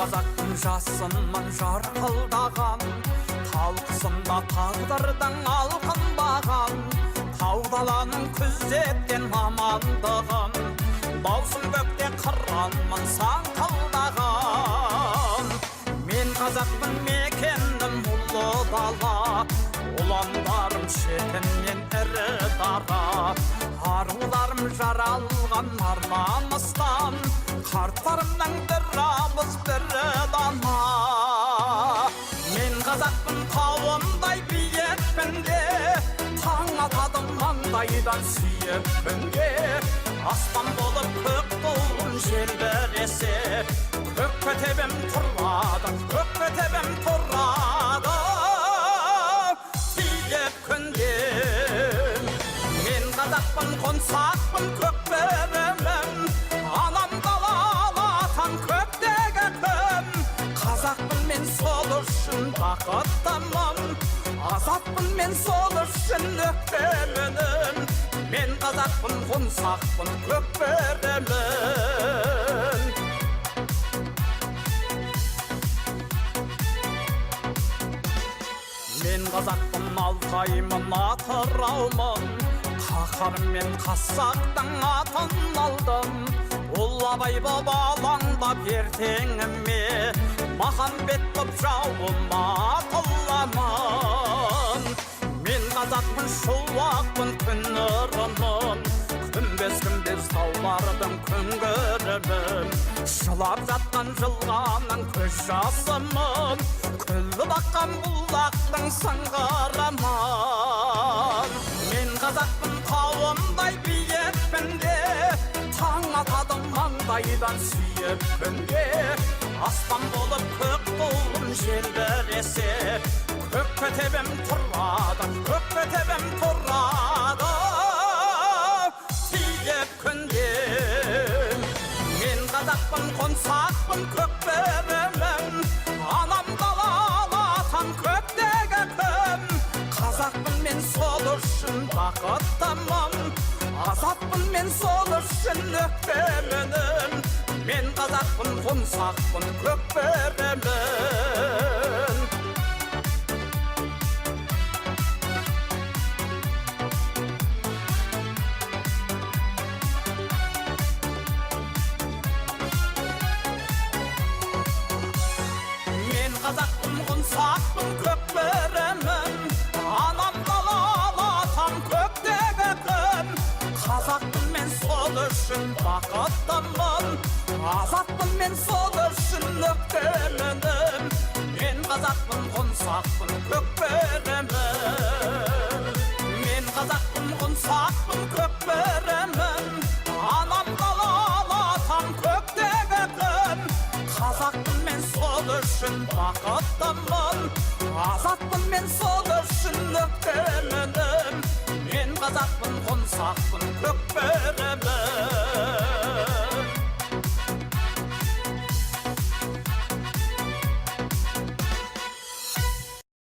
қазақтың жасынмын жарқылдаған, талқысында тағдырдың алқынбаған, тау-даланың күзеткен амандығын, даусым көкте қыранмын саңқылдаған. Мен қазақпын мекенім ұлы дала, ұландарым шетімнен ірі дара, аруларым жаралған арманыстан, қарттарымның бір абыз бірі дана. Мен қазақпын тауындай биікпін де, таң атады маңдайдан сүйіп күнге, аспан болып көк туын желбіресе, көк көтебем тұрады, көк көтебем тұрады сүйіп күнге. Мен қазақпын, қонсақпын, көкбөрімін, анам дала алатан көктегі күн. Қазақпын мен сол үшін бақыттымын, азатпын мен сол үшін өкпемін. Мен қазақпын, қонсақпын, көкбөрімін. Мен қазақпын, алтаймын, атыраумын, қаһар мен қасақтың атын алдым. Ұлы абай боп алаңдап ертеңіме, махамбет боп жауыма атыламын. Мен қазақпын, шуақпын, күн нұрымын, күмбез-күмбез таулардың күңгірімін, жылап жатқан жылғаның көз жасымын, күліп аққан бұлақтың сыңғырымын. Мен қазақпын, тауындай биікпін де, таң атады маңдайдан сүйіп күнге, аспан болып көк туын желбіресе, көк көтебем тұрады, көк көтебем тұрады сүйіп күнге. Мен қазақпын, қонсақпын, көкбөрімін, анам дала алатан көктегі күн. Қазақпын мен сол үшін бақыттымын, азатпын мен сол үшін өкпемін. Мен қазақпын, қонсақпын, көкбөрімін. Мен қазақпын, қонсақпын, көкбөрімін, анам дала алатан көктегі күн. Қазақпын мен сол үшін бақыттымын, азатпын мен сол үшін өкпемін. Мен қазақпын, қонсақпын, көкбөрімін. Мен қазақпын, қонсақпын, көкбөрімін, анам дала алатан көктегі күн. Қазақпын мен сол үшін бақыттымын, азатпын мен сол үшін өкпемін. Мен қазақпын, қонсақпын, көкбөрімін.